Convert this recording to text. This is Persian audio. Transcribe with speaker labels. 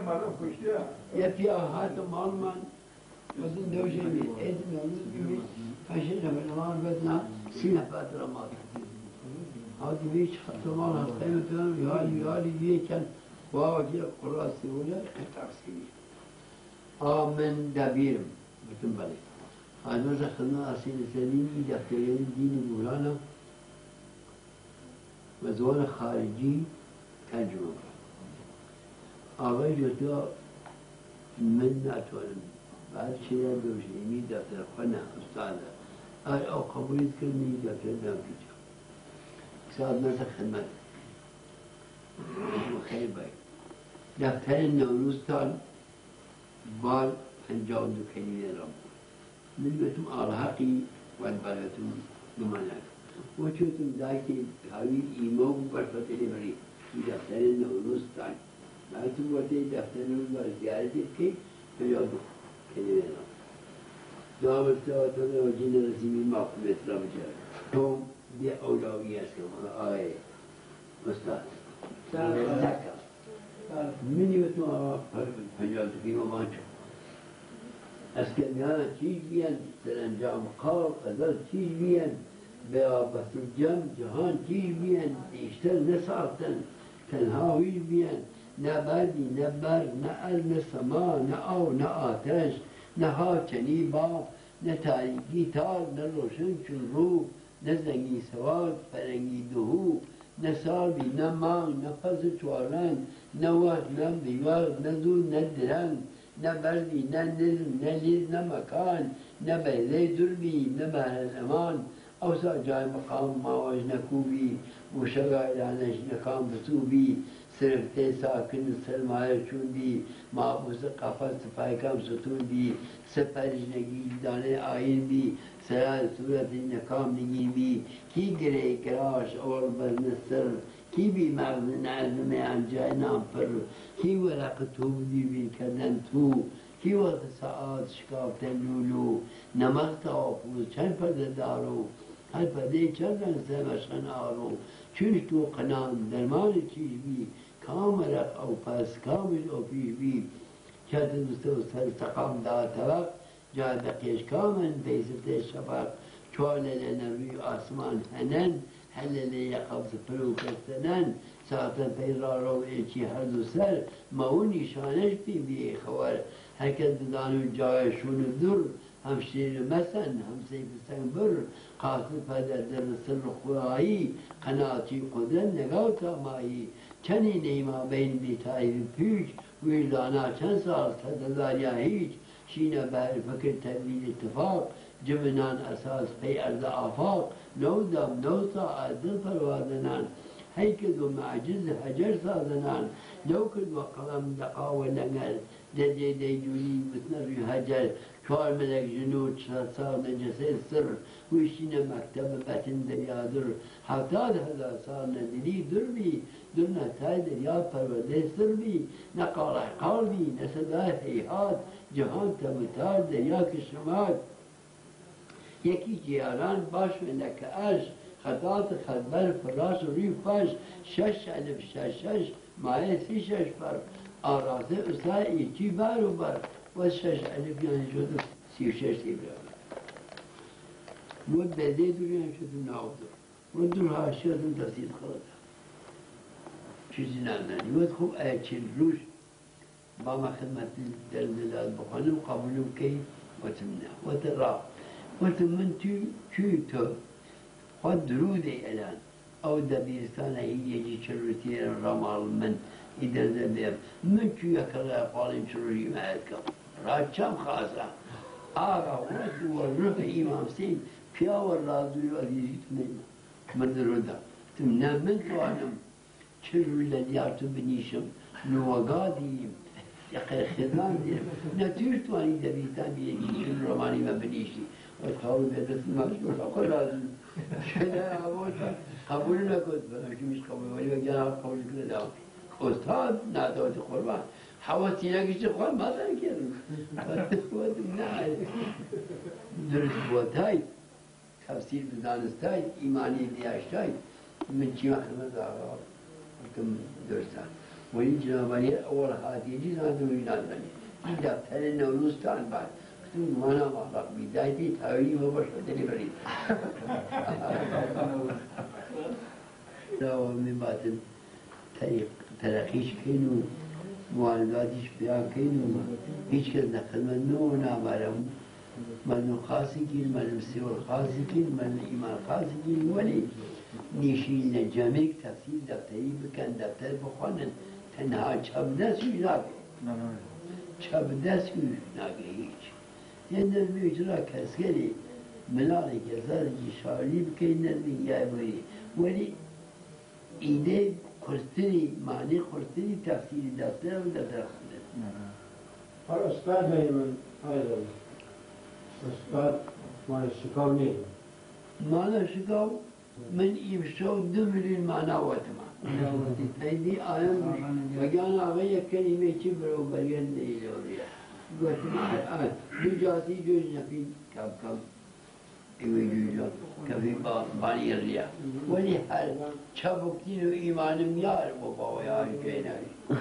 Speaker 1: مردم کشته
Speaker 2: یه پیاهات مالمان مثل دوشمی ادمیانو دیویش پشت رمان بدنا سینه پاتر مات ها دیویش خطمان هسته میتونم یالی یکن واجه قراسی ولی قطعسی آمن دبیرم بتون بله هنوز خدمت اصیل سلیم دفتریان دین مولانا و زبان خارجی ترجمه کرد آقای جدا من نتوانم بعد چرا دوشیمی دفتر خانه استاده او قبولیت کردنی دفتر نمیجا ساعت مثل خدمت خیلی باید دفتر نوروزتان بال 52 کلمه را ملتم آرهقی و البلتم نمانک و چوتم داکی هاوی ایمو برفت لیبری دفتر نوروزتان داکتم وقتی دفتر نوروز بار زیارتی که 52 کلمه را دامسته و تنه و جین رسیمی مقبلت را بجرد تو دی اولوی است که آقای استاد نکر منی بتم آقا 52 کلمه مانچو از که میان چیز بیان سرانجام کار ازل چیز بیان به آبت جهان چیز بیان بیشتر نساختن تنها ویل بیان نه بردی نه بر نه ال نه سما نه آو نه آتش نه ها چنی با نه تاریکی تار نه روشن چون رو نه زنگی سواد فرنگی دهو نه سابی نه مانگ نه پس چوارن نه وقت نه بیوار نه دور نه درنگ نه بردی نه نظم نه لیز نه مکان نه بیله دربی نه بهر امان اوسا جای مقام مواج نکوبی و شگایدانش نکام بسوبی صرفته ساکن سرمایه چوندی محبوس قفص پایکم ستون بی سپرش نگی دانه آین بی سرای صورت نکام نگین بی کی گره کراش اور بزنستر کی بی مغز نعظم انجای نام پر کی ورق تو دیوین کردن تو کی وقت ساعت شکافتن لولو نمک تاپوز چند پرده دارو هر پرده چندن سمشخن آرو چونش تو قنان درمان چیش بی کامرق او پس کامل او پیش بی چند دوسته و سر سقام دا طبق جای بقیش کامن بیسته شفق چوالل نروی آسمان هنن حلل یقبض پرو کستنن ساعتن پیرا رو ایچی هر دو سر ما اون نشانش بی خوار هرکس دانو جایشون دور هم شیر مسن هم سیف سنبر قاصد پدر در سر خواهی قناتی قدرت نگاه تا مایی چنی نیما بین بیتایی پیش ویردانا چند سال تددار یا هیچ شینه بر فکر تبیین اتفاق جبنان اساس پی ارض آفاق نو دم نو ساعت دل پروازنان هیکل و معجز حجر سازنان نو کد و قلم دقا و لنگر دده دیجونی مثل روی حجر چهار ملک جنود سال نجسه سر ویشین مکتب بطن دریادر 70,000 سال ندلی در بی در نتای دریا پرورده سر بی نقال قال بی نصدای حیحات جهان تمتار دریا کشمات یکی جیاران باش ملک اش خطات خدبر فراس و روی فش 6 الف 6 مایه 36 پر آرازه اصلاح ایچی بر و بر و 6 الف یعنی شد 36 تیبرا بود بده دوری هم شد ناودر و دور هاشی آدم تصید خلاده چیزی نداری بود خوب ایچین روش با ما خدمت در ملاد بخانم قبولم که وتمنى وترى وتمن تو خود درودي الان او دبيرستان يجي شرتي رمال من اذا زبير من شو يكره قالين شرري معك راجم خاصه ورد والروح امام سين فيا والرازي واليزيت من الردا تمنى من توانم شر الذي بنيشم نوغادي يقر خدمان دير نتير تواني دبيرستان بيجي شر رماني ما بنيشي وتحاول بدرس مشغول اقول لازم شده قبول نکرد که میش قبول ولی بگه قبول کرده استاد نداد قربان حواسی نگیشه خواهد مادر کردم نه درست بودتای تفسیر بدانستای ایمانی دیاشتای من چی مخدمت آقا کم درستان ولی جنابالی اول خاطیجی نادوی نادنی این دفتر نوروزتان بعد تو مانا مالا بیدایتی تاویلی مباش بدلی برید داو می باتن ترقیش کنو معالجاتش بیان کنو هیچ کس نخدمت نو نامرم من خاصی کن من مسیور خاصی کن من ایمان خاصی کن ولی نشین جمعیک تفسیر دفتری بکن دفتر بخوانن تنها چپ دستوش ناگه چپ دستوش ناگه هیچ یه نظمی اجرا کسگری ملالی کسازی شالی بکن نظمی گای بری ولی ایده خورستری معنی خورستری تفسیر دفتر و دفتر خوندن
Speaker 1: حالا استاد من آیدم استاد مال شکاو نیم
Speaker 2: معنی شکاو من ایمشو 2 میلیون معنی واتما ایدی آیم بگان آقا یک کلمه چی برو برگن نیلوریا گوشم جاتی جوز نفی کم کم ایوی جوزا کفی بانی ریا ولی هر چبکتین و ایمانم یار بابا و یاری که نوی